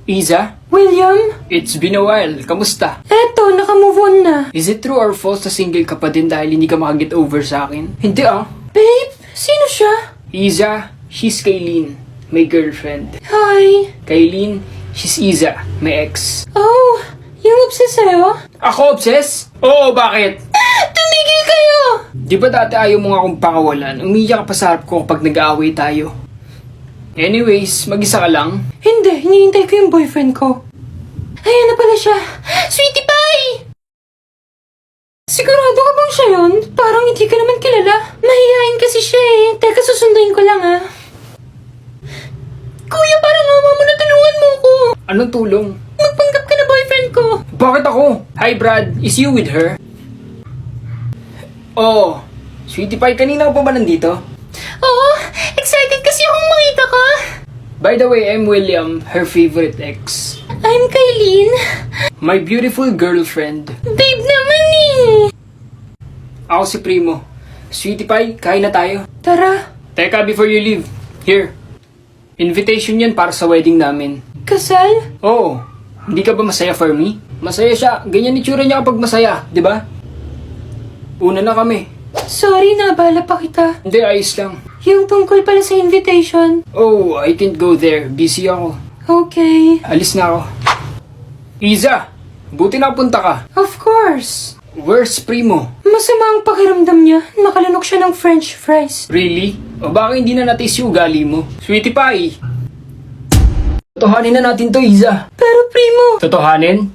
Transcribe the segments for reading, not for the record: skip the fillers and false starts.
Iza? William? It's been a while. Kamusta? Eto, naka-move on na. Is it true or false na single ka pa din dahil hindi ka makaget over sa akin? Hindi ah. Babe, sino siya? Iza, she's Kaylin, my girlfriend. Hi. Kaylin, she's Iza, my ex. Oh, yung obsessed sa'yo? Ako obsessed? Oo, bakit? Tumigil kayo! Di ba dati ayaw mo nga akong pakawalan? Umiyak ka pa sa harap ko kapag nag-aaway tayo. Anyways, mag-isa ka lang? Hindi, hinihintay ko yung boyfriend ko. Ayan na pala siya. Sweetie Pie! Sigurado ka bang siya yun? Parang hindi ka naman kilala. Mahihain kasi siya eh. Teka, susunduin ko lang ah. Kuya, parang awa mo na, tulungan mo ko. Anong tulong? Magpanggap ka na boyfriend ko. Bakit ako? Hi Brad, is you with her? Oh, Sweetie Pie, kanina ka pa ba nandito? Oo, excited kasi akong makita ka. By the way, I'm William, her favorite ex. I'm Kaylin. My beautiful girlfriend. Babe naman eh. Ako si Primo. Sweetie Pie, kain na tayo. Tara, Teka, before you leave, here. Invitation yan para sa wedding namin. kasal? Oo, hindi ka ba masaya for me? Masaya siya, ganyan itsura niya kapag masaya, di ba? Una na kami. Sorry, nabala pa kita. Hindi, ayos lang. Yung tungkol pala sa invitation. Oh, I can't go there. Busy ako. Okay. Alis na ako. Iza, buti napunta ka. Of course. Where's Primo? Masama ang pakiramdam niya. Nakalanok siya ng french fries. Really? O baka hindi na natis yung ugali mo? Sweetie Pie! Totohanin na natin to, Iza. Pero Primo, Totohanin?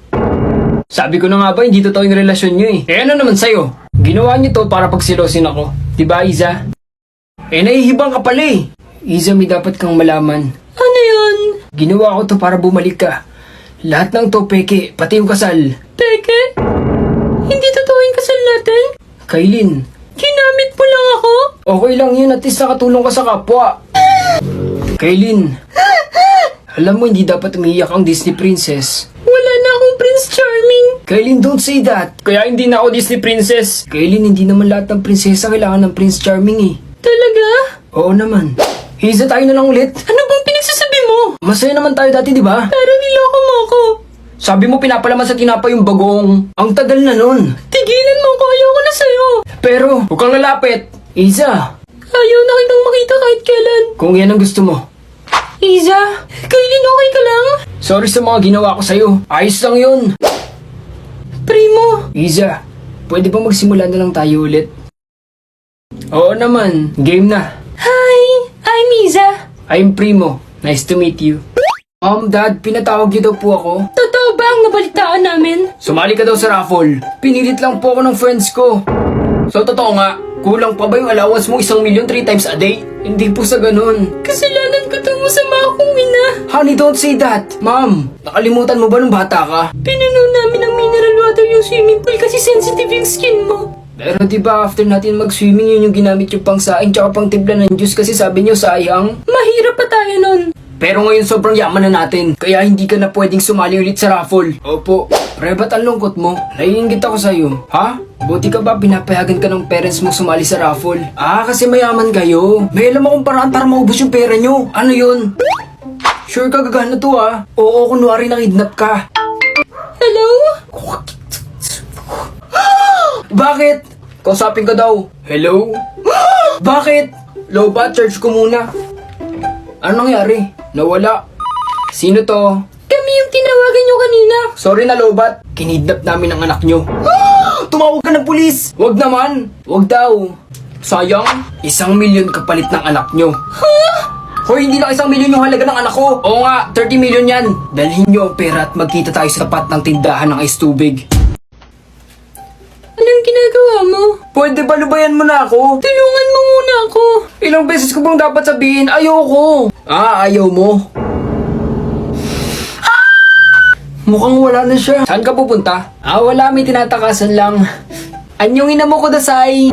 Sabi ko na nga ba, hindi totoo yung relasyon nyo eh. Eh ano naman sa'yo? Ginawa nyo to para pagsilosin ako. Diba, Iza? Eh nahihibang ka pala eh. Iza, may dapat kang malaman. ano yun? Ginawa ko to para bumalik ka. Lahat ng to peke, pati yung kasal. Peke? Hindi totoo yung kasal natin? Kaylin, Ginamit mo lang ako? okay lang yun, at least nakatulong ka sa kapwa. Kaylin, alam mo hindi dapat umiiyak ang Disney princess. Wala na akong Prince Charming. Kaylin, don't say that. Kaya hindi na ako Disney princess. Kaylin, hindi naman lahat ng prinsesa kailangan ng Prince Charming eh. Talaga? Oo naman. Hiza tayo na lang ulit. Ano bang pinagsasabi mo? Masaya naman tayo dati, di ba? Pero niloko mo ako. Sabi mo pinapalaman sa tinapa yung bagong. Ang tagal na nun. Tigilan mo ako, ayoko na sa'yo. Pero, huwag kang lalapit. Iza, Ayaw na kitang makita kahit kailan. kung yan ang gusto mo. Iza, Kaylin, okay ka lang? Sorry sa mga ginawa ko sa'yo. Ayos lang yun. Primo, Iza, pwede ba magsimula na lang tayo ulit? Oo naman, game na. hi, I'm Iza. I'm Primo. Nice to meet you. Dad, pinatawag niyo daw po ako. Totoo ba ang nabalitaan namin? Sumali ka daw sa raffle. Pinilit lang po ako ng friends ko. So, totoo nga, kulang pa ba yung allowance mo 1,000,000 3 times a day? Hindi po sa ganun. Kasalanan ko itong masama akong ina. Honey, don't say that. Ma'am, nakalimutan mo ba nung bata ka? Pinuno namin ng mineral water yung swimming pool kasi sensitive yung skin mo. Pero diba after natin mag-swimming yun yung ginamit yung pangsaing tsaka pang timpla ng juice kasi sabi niyo sayang? Mahirap pa tayo nun. Pero ngayon sobrang yaman na natin, kaya hindi ka na pwedeng sumali ulit sa raffle. Opo. Pre, ba't ang lungkot mo? Naiingit ako sa'yo. Ha? Buti ka ba pinapayagan ka ng parents mo sumali sa raffle? Ah, kasi mayaman kayo. May alam akong paraan para maubos yung pera nyo. Ano yun? Sure ka gagana to ah. Oo, kunwari nakidnap ka. Hello? Bakit? Kausapin ka daw. Hello? Bakit? Low ba? Charge ko muna. Ano nangyari? Nawala. Sino to? Kami yung tinawagan nyo kanina. Sorry na, Lobat. Kinidnap namin ang anak nyo. Tumawag ka ng pulis! Wag naman! Wag daw. Sayang, 1,000,000 kapalit ng anak nyo. Hoy, hindi lang 1,000,000 yung halaga ng anak ko. Oo nga, 30 million yan. Dalhin nyo ang pera at magkita tayo sa tapat ng tindahan ng ice tubig. Anong ginagawa mo? Pwede ba lubayan mo na ako? Tulungan mo muna ako. Ilang beses ko bang dapat sabihin, ayoko. Ah, ayaw mo. Mukhang wala na siya. Saan ka pupunta? Ah, wala, may tinatakasan lang. Anyong ina mo ko dasay.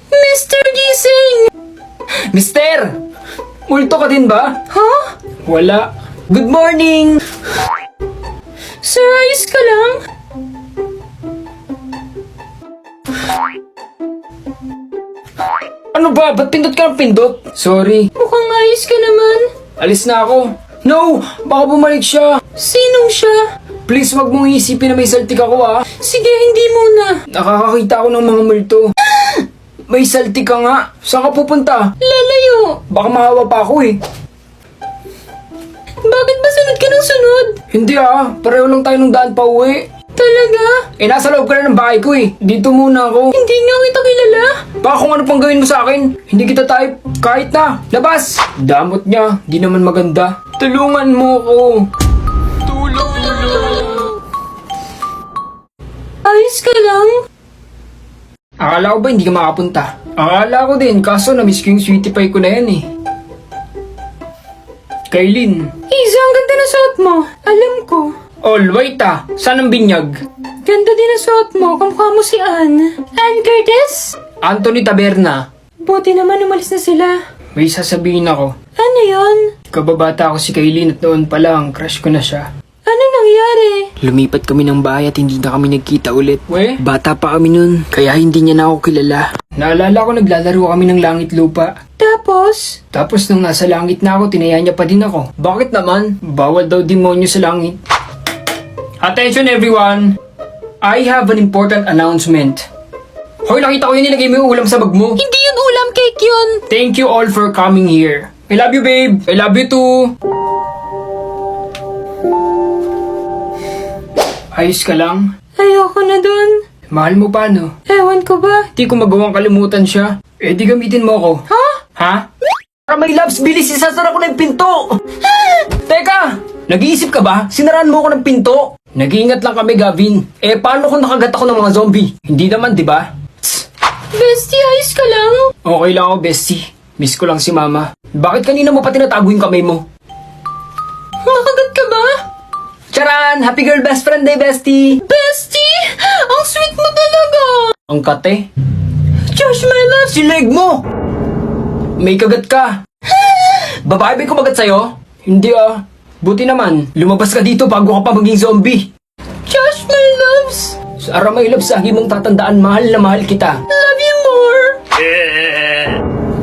Mr. Gising! Mister! Multo ka din ba? Ha? Wala. Good morning! Sir, ayos ka lang? Ano ba? Ba't pindot ka ng pindot? Sorry. Mukhang ayos ka naman. Alis na ako. No! Baka bumalik siya! Sinong siya? Please, wag mong isipin na may saltik ako ah. Sige, hindi muna. Nakakakita ako ng mga multo. May saltik ka nga. Saan ka pupunta? Lalayo. Baka mahawa pa ako eh. Bakit ba sunod ka ng sunod? Hindi ah, pareho lang tayo ng daan pa uwi. Talaga? Eh, nasa loob ka na ng bahay ko eh. Dito muna ako. Hindi nga kita kilala. Baka kung ano pang gawin mo sa akin. Hindi kita type. Kahit na. Labas! Damot niya. Di naman maganda. Tulungan mo ko. Tulong. Ayos ka lang? Akala ko ba hindi ka makapunta? Akala ko din, kaso na-miss ko yung sweetie pie ko na yan eh. Kailin. Isa, ang ganda na suot mo. Alam ko. All white ah. Saan ang binyag? Ganda din na suot mo. Kamukha mo si Anne. Anne Curtis? Anthony Taberna. Buti naman umalis na sila. May sasabihin ako. Ano yon? Kababata ako si Kailin at noon pa lang, crush ko na siya. Ano nangyari? Lumipat kami ng bahay at hindi na kami nagkita ulit. We? Bata pa kami nun, kaya hindi niya na ako kilala. Naalala ko naglalaro kami ng langit lupa. Tapos? Tapos nung nasa langit na ako, tinaya niya pa din ako. Bakit naman? Bawal daw demonyo sa langit. Attention everyone! I have an important announcement. Hoy, nakita ko yun nilagay mo yung ulam sa bag mo. Hindi yun ulam, cake yun. Thank you all for coming here. I love you, babe. I love you too. Ayos ka lang? Ayoko na dun. Mahal mo pa, no? Ewan ko ba? Di ko magawang kalimutan siya. Eh, di gamitin mo ako. Ha? Ha? Para may loves, bilis, isasara ko na yung pinto! Teka! Nag-iisip ka ba? Sinaraan mo ako ng pinto? Nag-iingat lang kami, Gavin. Eh, paano kung nakagat ako ng mga zombie? Hindi naman, di ba? Bestie, ayos ka lang? Okay lang ako, bestie. Miss ko lang si mama. Bakit kanina mo pa tinatago yung kamay mo? Nakagat ka ba? Charan! Happy girl best friend day, bestie! Bestie! Ang sweet mo talaga! Ang kate. Josh, my love! Si leg mo! May kagat ka. Babae ba yung kumagat sa'yo? Hindi ah. Buti naman, lumabas ka dito bago ka pa maging zombie. Josh, my loves! Sara may love, lagi mong tatandaan, mahal na mahal kita. Love you more!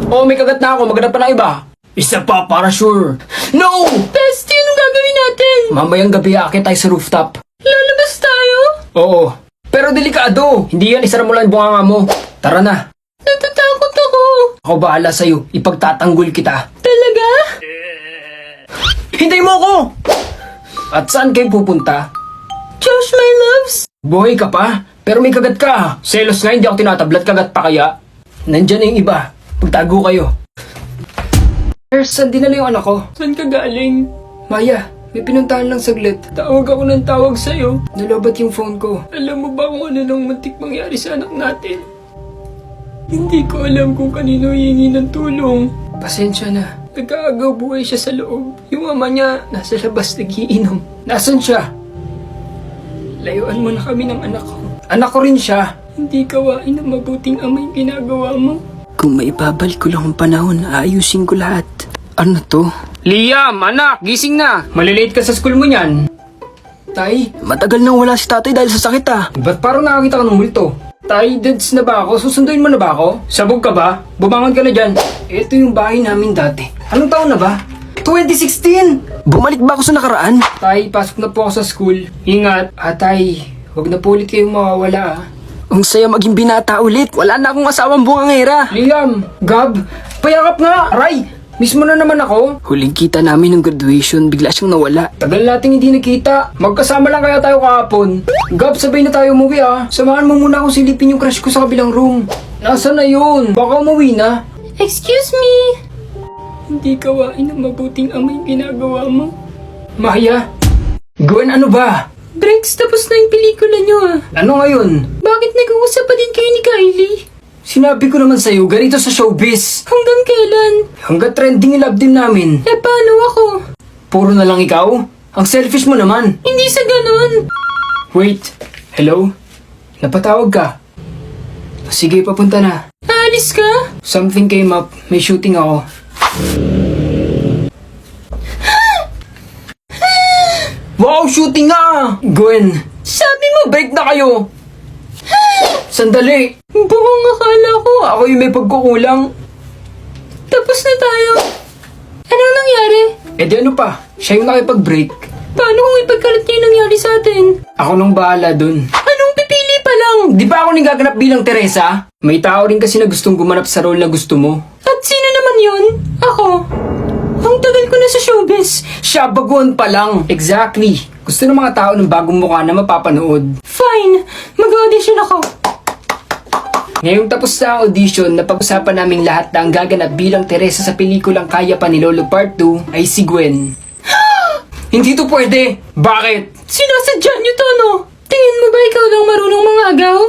Oh, may kagat na ako, maghanap pa na iba. Isa pa para sure. No! Bestie, anong gagawin natin? Mamayang gabi aakit tayo sa rooftop. Lalabas tayo? Oo. Pero delikado. Hindi yan, isara mo lang yung bunganga mo. Tara na. Natatakot ako. Ako bahala sa'yo. Ipagtatanggol kita. Talaga? Hintay mo ako! At saan kayo pupunta? Josh, my loves! Buhay ka pa? Pero may kagat ka. Selos nga, hindi ako tinatablat, kagat pa kaya. Nandyan na yung iba. Pagtago kayo. Nurse, saan dinala yung anak ko? Saan ka galing? Maya, may pinuntahan lang saglit. Tawag ako ng tawag sa'yo. Nalobat yung phone ko. Alam mo ba kung ano nang muntik mangyari sa anak natin? Hindi ko alam kung kanino hihingi ng tulong. Pasensya na. Nag-aagaw buhay siya sa loob. Yung ama niya, nasa labas nagiinom. Nasaan siya? Layuan mo na kami ng anak ko. Anak ko rin siya. Hindi kawain ng mabuting ama yung ginagawa mo. Kung maibabalik ko lang ang panahon, aayusin ko lahat. Ano to? Liam, anak, gising na. Malilate ka sa school mo niyan. Tay, Matagal nang wala si tatay dahil sa sakit ah. ba't parang nakakita ka ng multo? Tay, deads na ba ako? Susunduin mo na ba ako? Sabog ka ba? Bumangon ka na dyan. Ito yung bahay namin dati. Anong taon na ba? 2016! Bumalik ba ako sa nakaraan? Tay, pasok na po ako sa school. Ingat. Tay, huwag na po ulit kayong mawawala ah. Ang saya maging binata ulit. Wala na akong asawang bungangera. Liam, Gab, payakap nga! Aray, miss mo na naman ako. Huling kita namin ng graduation, bigla siyang nawala. Tagal nating hindi nakita. Magkasama lang kaya tayo kahapon. Gab, sabay na tayo umuwi ah. Samahan mo muna akong silipin yung crush ko sa kabilang room. Nasaan na yun? Baka umuwi na. Excuse me? Hindi kawain ng mabuting ama yung ginagawa mo. Maya, Gwen, ano ba? Breaks, tapos na yung pelikula nyo ah. Ano ngayon? Bakit nag-uusap pa din kayo ni Kylie? Sinabi ko naman sa'yo, ganito sa showbiz. Hanggang kailan? Hanggat trending yung love team namin. Eh paano ako? Puro na lang ikaw? Ang selfish mo naman. Hindi sa ganon. Wait, hello? Napatawag ka? Sige, papunta na. Aalis ka? Something came up. May shooting ako. Wow, shooting nga! Gwen, sabi mo break na kayo. Sandali. Buong akala ko. Ako yung may pagkukulang. Tapos na tayo. Anong nangyari? Eh di ano pa? Siya yung nakipag-break. Paano kung ipagkalat niya yung nangyari sa atin? Ako nang bahala dun. Anong pipili pa lang? Di ba ako nagaganap bilang Teresa? May tao rin kasi na gustong gumanap sa role na gusto mo. At sino naman yun? Ako. Ang tagal ko na sa showbiz. Siya, baguhan pa lang. Exactly. Gusto ng mga tao ng bagong mukha na mapapanood. Fine. Mag-audition ako. Ngayong tapos na ang audition, napag-usapan naming lahat na ang gaganap bilang Teresa sa pelikulang Kaya Pa ni Lolo Part 2 ay si Gwen. Hindi to pwede! Bakit? Sinasadya niyo to, no? Tingin mo ba ikaw lang marunong mga agaw?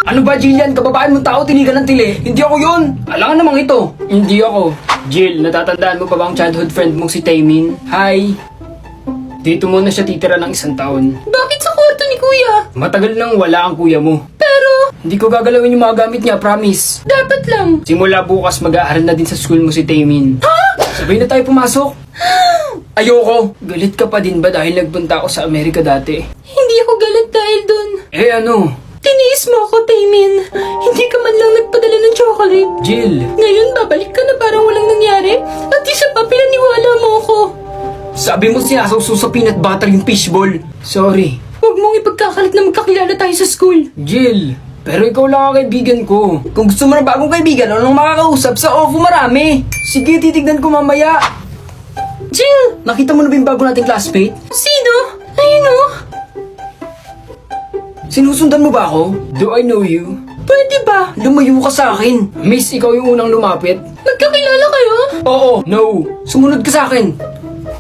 Ano ba, Jillian? Kababaan mong tao, tinigan ng tili. Hindi ako yun! Alangan namang ito. Hindi ako. Jill, natatandaan mo pa ba ang childhood friend mong si Taemin? Hi! Dito muna siya titira ng 1 taon. Bakit sa kwarto ni Kuya? Matagal nang wala ang kuya mo. Pero, Hindi ko gagalawin yung mga gamit niya, promise. dapat lang. Simula bukas mag-aaral na din sa school mo si Taemin. Sabay na tayo pumasok. Ayoko. Galit ka pa din ba dahil nagpunta ako sa Amerika dati? Hindi ako galit dahil dun. Eh ano? Tiniis mo ako, Taemin. Hindi ka man lang nagpadala ng chocolate. Jill, Ngayon, babalik ka na parang walang nangyari. At isa pa, pinaniwala mo ako. sabi mo sinasawsaw sa peanut butter yung fishball. Sorry. Huwag mong ipagkakalat na magkakilala tayo sa school. Jill, pero ikaw lang ang kaibigan ko. Kung gusto mo ng bagong kaibigan, anong makakausap? Sa OFO marami. Sige, titignan ko mamaya. Jill! Nakita mo na ba yung bago nating classmate? Sino? Ayun o. Sinusundan mo ba ako? Do I know you? Pwede ba? Lumayo ka sa akin. Miss, ikaw yung unang lumapit. Magkakilala kayo? Oo, no. Sumunod ka sa akin.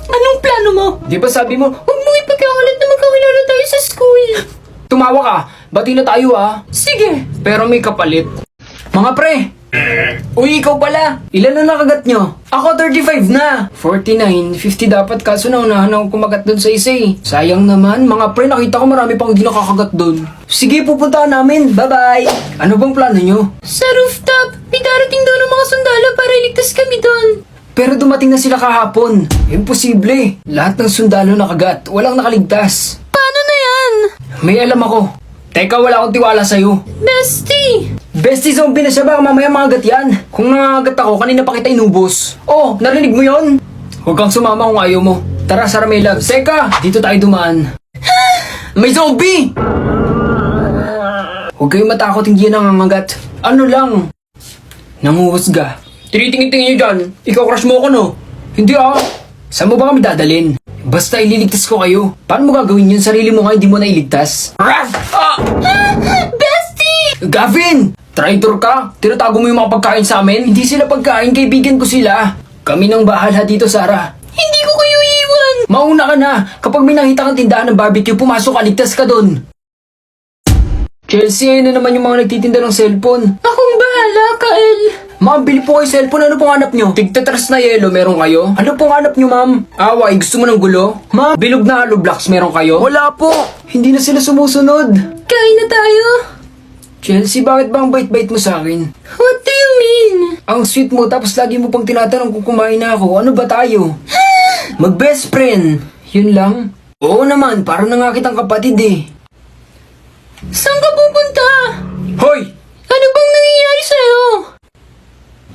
Anong plano mo? Di ba sabi mo, Huwag mong ipagkakalat na magkakilala tayo sa school. tumawa ka, bati na tayo ah. Sige. Pero may kapalit. Mga pre! Uy, ikaw pala! Ilan na nakagat nyo? Ako 35 na! 49, 50 dapat kaso naunahan ako kumagat dun sa isa eh. Sayang naman, mga pre, nakita ko marami pang hindi nakakagat dun. Sige, pupuntahan namin. Bye-bye! Ano bang plano nyo? Sa rooftop, may darating daw ng mga sundalo para iligtas kami doon. Pero dumating na sila kahapon. Imposible. Lahat ng sundalo nakagat. Walang nakaligtas. Paano na yan? May alam ako. Teka, wala akong tiwala sa'yo. Bestie! Bestie, zombie na siya ba? Mamaya mga yan. Kung nangangagat ako, kanina pa kita inubos. Oh, narinig mo yon? Huwag kang sumama kung ayaw mo. Tara, Sarah May Love. Seka, dito tayo dumaan. May zombie! Huwag kayong matakot, hindi yan nangangagat. Ano lang? Nanguhusga. Tinitingin-tingin nyo dyan. Ikaw crush mo ako, no? Hindi ah. Saan mo ba kami dadalhin? Basta ililigtas ko kayo. Paano mo gagawin yun? Sarili mo nga hindi mo na iligtas. Ruff! Ah! Bestie! Gavin! Traitor ka! Tinatago mo yung mga pagkain sa amin? Hindi sila pagkain, kaibigan ko sila. Kami nang bahala dito, Sarah. Hindi ko kayo iiwan! Mauna ka na! Kapag may nakita kang tindahan ng barbecue, pumasok ka, ligtas ka dun. Chelsea, ayun na naman yung mga nagtitinda ng cellphone. Akong bahala, Kael! Ma'am, bili po kayo cellphone. Ano pong hanap nyo? Tigtatras na yelo, meron kayo? Ano pong hanap nyo, ma'am? Away, gusto mo ng gulo? Ma'am, bilog na hollow blocks, meron kayo? Wala po. Hindi na sila sumusunod. Kain na tayo! Chelsea, bakit ba ang bait-bait mo sa akin? What do you mean? Ang sweet mo, tapos lagi mo pang tinatanong kung kumain na ako. Ano ba tayo? Mag-best friend. Yun lang? Oo naman, parang na nga kitang kapatid eh. Saan ka pupunta? Hoy! Ano bang nangyayari sa'yo?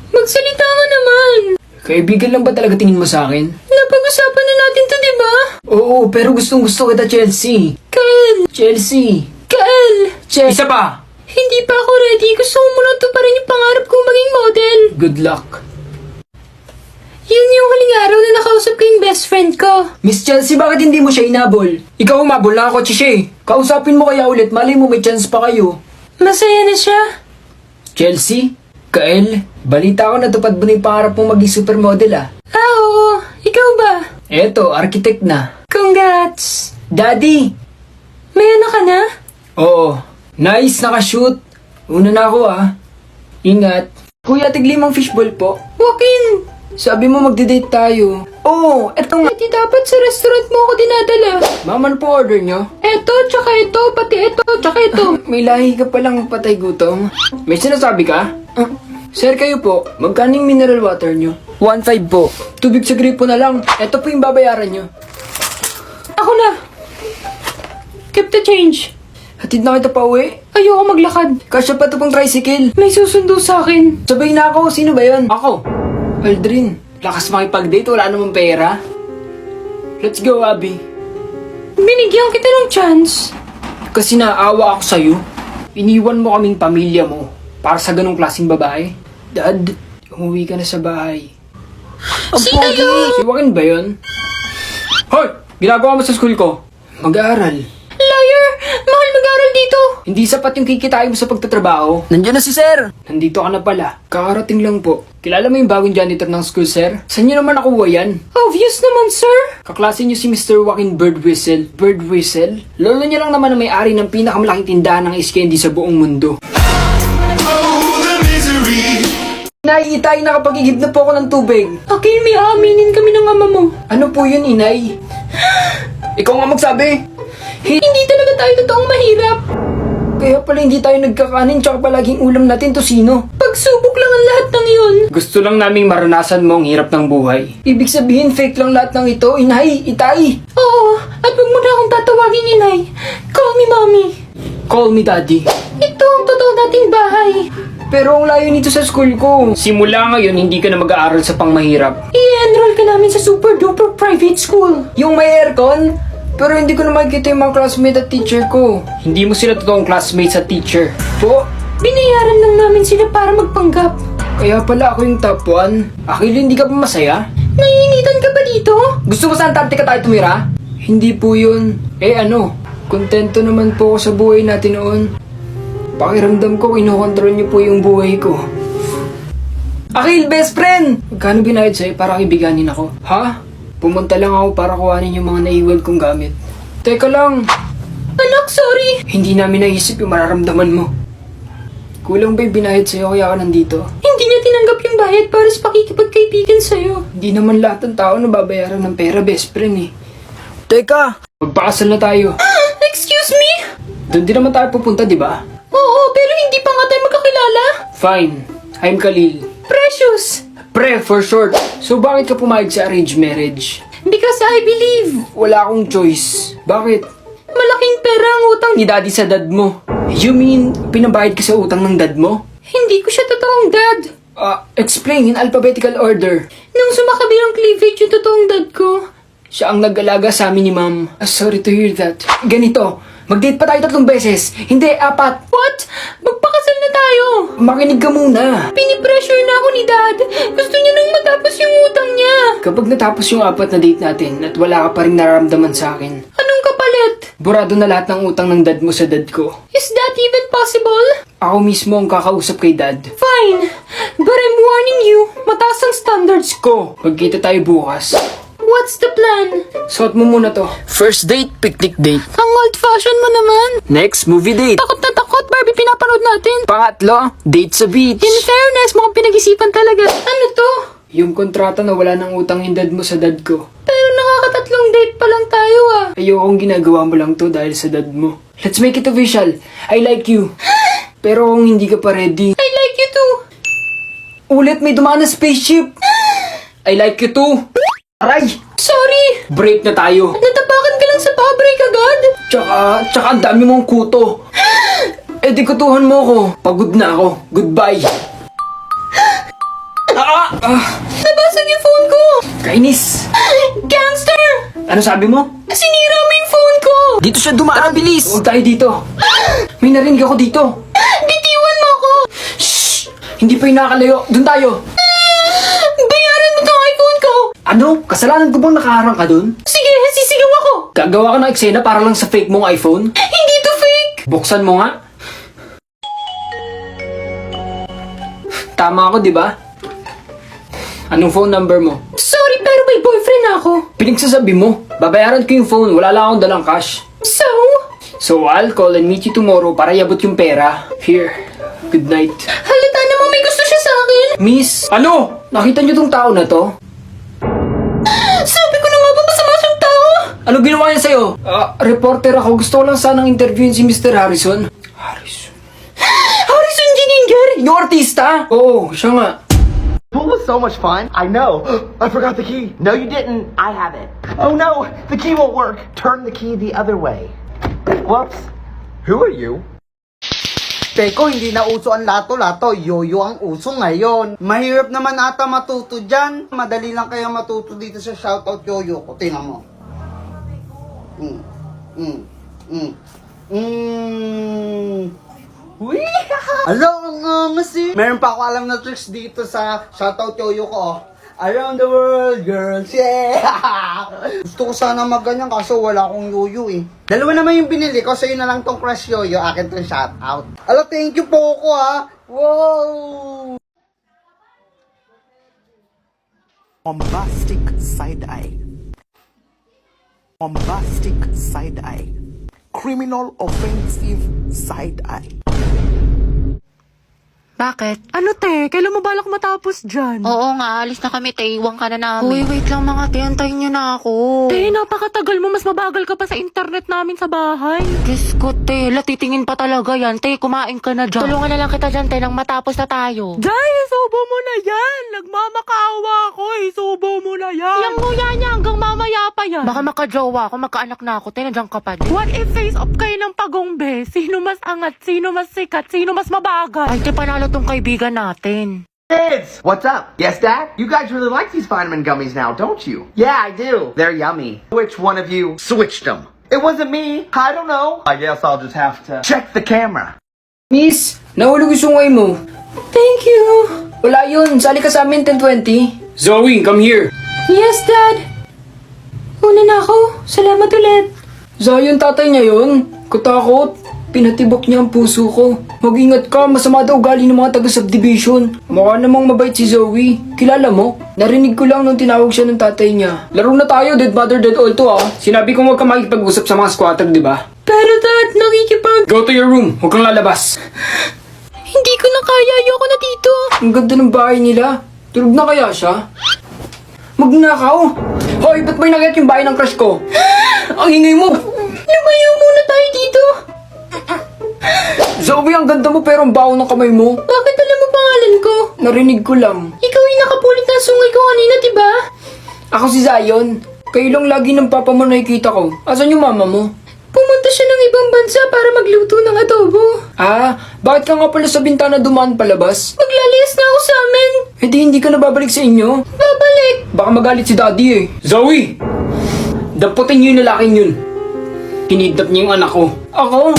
Magsalita ka naman! Kaibigan lang ba talaga tingin mo sa akin? Napag-usapan na natin to, di ba? Oo, pero gustong gusto kita, Chelsea. Kael! Chelsea. Kael! Isa pa! Hindi pa ako ready. Gusto ko munang tuparin yung pangarap kong maging model. Good luck. Yun yung huling araw na nakausap ko yung best friend ko. Miss Chelsea, bakit hindi mo siya inabol? Ikaw umabol na ako, siya eh. Kausapin mo kaya ulit, malay mo may chance pa kayo. Masaya na siya. Chelsea? Kael? Balita ko natupad mo na yung pangarap mong maging supermodel ah. Ah, oo. Ikaw ba? Eto, architect na. Congrats. Daddy! May anak ka na? Oo. Nice, nakashoot. Una na ako ah. Ingat. Kuya, tiglimang fishball po. Walk in. Sabi mo magde-date tayo. Oo, eto nga. Pati dapat sa restaurant mo ako dinadala. Mama, ano po order nyo? Eto, tsaka ito, pati ito, tsaka ito. May lahi ka palang patay gutom. May sinasabi ka? Sir, kayo po. Magkano yung mineral water nyo? 1.5 po. Tubig sa gripo na lang. Eto po yung babayaran nyo. Ako na. Keep the change. Hatid na kita pa uwi. Ayoko maglakad. Kasya pa to pang tricycle. May susundo sa akin. Sabay na ako. Sino ba yun? Ako. Aldrin. Lakas makipag-date. Wala namang pera. Let's go, Abby. Binigyan kita ng chance. Kasi naawa ako sa'yo. Iniwan mo kaming pamilya mo para sa ganong klaseng babae. Dad, umuwi ka na sa bahay. Sino yun? Si Joaquin ba yun? Hoy! Ginagawa mo sa school ko? Mag-aaral. Liar! Mahal mag-aral dito. Hindi sapat yung kikitain mo sa pagtatrabaho. Nandiyan na si sir! Nandito ka na pala. Kakarating lang po. Kilala mo yung bagong janitor ng school, sir? Saan niyo naman nakuha yan? Obvious naman, sir. Kaklase niyo si Mr. Joaquin Birdwhistle. Birdwhistle? Lolo niya lang naman ang may-ari ng pinakamalaking tindahan ng ice candy sa buong mundo. Inay, itay, nakapag-igib na po ako ng tubig. Okay, may aaminin kami ng ama mo. Ano po yun, inay? Ikaw nga magsabi. Hindi talaga tayo totoong mahirap. Kaya pala hindi tayo nagkakanin tsaka palaging ulam natin tosino. Pagsubok lang ang lahat ng yun. Gusto lang naming maranasan mo ang hirap ng buhay. Ibig sabihin fake lang lahat ng ito, inay, itay. Oo, at huwag mo na akong tatawagin, inay. Call me mommy. Call me daddy. Ito ang totoo nating bahay. Pero ang layo nito sa school ko. Simula ngayon, hindi ka na mag-aaral sa pangmahirap. I-enroll ka namin sa super duper private school. Yung may aircon? Pero hindi ko na makikita yung mga classmate at teacher ko. Hindi mo sila totoong classmates at teacher. Po? Binayaran lang namin sila para magpanggap. Kaya pala ako yung top 1. Akil, hindi ka pa masaya? Naiinitan ka ba dito? Gusto mo sa Antarctica tayo tumira? Hindi po yun. Eh ano, kontento naman po ako sa buhay natin noon. Pakiramdam ko, kinokontrol niyo po yung buhay ko. Akil, best friend! Magkano binayad sa'yo para kibiganin ako? Ha? Pumunta lang ako para kuhanin yung mga naiwan kong gamit. Teka lang, Anak, sorry. hindi namin naisip yung mararamdaman mo. Kulang ba yung binayad sa'yo kaya ka nandito? Hindi niya tinanggap yung bayad para sa pakikipagkaibigan sa'yo. Hindi naman lahat ng tao nababayaran ng pera, best friend eh. Teka! Magpakasal na tayo. Excuse me? Doon din naman tayo pupunta, di ba? Oo, pero hindi pa nga tayo magkakilala. Fine. I'm Khalil. Precious. Pre, for short. So bakit ka pumayag sa arranged marriage? Because I believe. Wala akong choice. Bakit? Malaking pera ang utang. Ni daddy sa dad mo. You mean, pinabayad ka sa utang ng dad mo? Hindi ko siya totoong dad. Explain in alphabetical order. Nung sumakabilang cleavage yung totoong dad ko. Siya ang nag-alaga sa amin ni ma'am. Sorry to hear that. Ganito, mag-date pa tayo 3 beses. Hindi, 4. What? Magpakasal na tayo. Makinig ka muna. Pinipressure na ako ni dad. Gusto niya nang matapos yung utang niya. Kapag natapos yung 4 na date natin at wala ka pa rin nararamdaman sa akin, Anong kapalit? burado na lahat ng utang ng dad mo sa dad ko. Is that even possible? Ako mismo ang kakausap kay dad. Fine. But I'm warning you. Mataas ang standards ko. Magkita tayo bukas. What's the plan? Suot mo muna to. First date, picnic date. Ang old-fashioned mo naman. Next, movie date. Takot na takot, Barbie, pinapanood natin. Pangatlo, date sa beach. In fairness, mukhang pinag-isipan talaga. Ano to? Yung kontrata na wala ng utang yung dad mo sa dad ko. Pero nakakatatlong date pa lang tayo ah. Ayokong ginagawa mo lang to dahil sa dad mo. Let's make it official. I like you. Pero kung hindi ka pa ready, I like you too. ulit may dumaan na spaceship. I like you too. Aray! Sorry. Break na tayo. Natapakan ka lang sa pa-break agad. Tsaka ang dami mong kuto. Eh di kutuhan mo ako. Pagod na ako. Goodbye. Nabasag yung phone ko. Kainis. Gangster. Ano sabi mo? Sinira mo yung phone ko. Dito siya dumaan, bilis! Huwag tayo dito. May narinig ako dito. Bitiwan mo ako. Shh! Hindi pa yung nakakalayo. Doon tayo. Bayaran mo tong iPhone ko. Ano? Kasalanan ko bang nakaharang ka doon? Sige, sisigaw ako. Gagawa ka ng eksena para lang sa fake mong iPhone? Hindi to fake. Buksan mo nga. Tama ako, di ba? Anong phone number mo? Sorry, pero may boyfriend ako. Pinagsasabi mo, babayaran ko yung phone, wala lang akong dalang cash. So I'll call and meet you tomorrow para iabot yung pera. Here, good night. Halata namang may gusto siya sa akin. Miss, ano? Nakita niyo tong tao na to? Sabi ko na nga ba masama siyang tao? Ano ginawa niya sa'yo? Reporter ako. Gusto ko lang sanang interviewin si Mr. Harrison. Harrison Gininger. Yung artista? Oo, siya nga. Pool was so much fun. I know. I forgot the key. No, you didn't. I have it. Oh no, the key won't work. Turn the key the other way. Whoops. Who are you? Teko, hindi na uso ang lato-lato. Yoyo ang uso ngayon. Mahirap naman ata matuto dyan. Madali lang kaya matuto dito sa shoutout yoyo ko. Tingnan mo. Uy! Alo, ang angas eh. Meron pa ako alam na tricks dito sa shoutout yoyo ko. Oh. Around the world, girls, yeah! Gusto ko sana magganyan kaso wala akong yoyo eh. Dalawa naman yung binili ko, sa'yo na lang tong crush yoyo, akin tong shoutout. Alo, thank you po ko ha! Wow! Bombastic side eye. Bombastic side eye. Criminal offensive side eye. Bakit? Ano te? Kailan mo balak matapos dyan? Oo nga, alis na kami, te. Iwan ka na namin. Uy, wait lang mga te. Antayin niyo na ako. Te, napakatagal mo. Mas mabagal ka pa sa internet namin sa bahay. Diyos ko, te. Latitingin pa talaga yan. Te, kumain ka na dyan. Tulungan na lang kita dyan, te, nang matapos na tayo. Jai, isubo mo na yan. Nagmamakaawa ako. Isubo mo na yan. Yang nguya niya hanggang mamaya pa yan. Baka makajowa ako, magkaanak na ako, te. Nandiyan ka pa din. What if face off kayo ng pagongbe? Sino mas angat? Sino mas sikat? Sino mas mabagal? Ay, te, panalo tong kaibigan natin. Kids! What's up? Yes, Dad? You guys really like these vitamin gummies now, don't you? Yeah, I do. They're yummy. Which one of you switched them? It wasn't me. I don't know. I guess I'll just have to check the camera. Miss, nahulog yung sungay mo. Thank you. Wala yun, sali ka sa amin 10:20. Zoe, come here. Yes, Dad. Una na ako. Salamat ulit. Zion, tatay niya yun. Katakot. Pinatibok niya ang puso ko. Mag-ingat ka, masama daw ugali ng mga taga-subdivision. Mukha namang mabait si Zoe. Kilala mo? Narinig ko lang nung tinawag siya ng tatay niya. Laro na tayo, dead mother, dead all to ah. Sinabi ko huwag ka makikipag-usap sa mga squatter, di ba? Pero Dad, nakikipag... Go to your room, huwag kang lalabas. Hindi ko na kaya. Ayoko na dito. Ang ganda ng bahay nila. Tulog na kaya siya? Magnakaw! Hoy, ba't may nakit yung bahay ng crush ko? Ang ingay mo! Lumayo muna tayo dito. Zoe, ang ganda mo pero ang baho ng kamay mo. Bakit alam mo pangalan ko? Narinig ko lang. Ikaw yung nakapulit ng sungay ko kanina, diba? Ako si Zion. Kayo lang lagi ng papa mo nakikita ko. Asan yung mama mo? Pumunta siya ng ibang bansa para magluto ng adobo. Ah, bakit ka nga pala sa bintana dumaan palabas? Maglalayas na ako sa amin. Hindi ka na babalik sa inyo? Babalik. Baka magalit si daddy eh. Zoe! Daputin niyo yung lalaking yun. Kinidnap niya yung anak ko. Ako?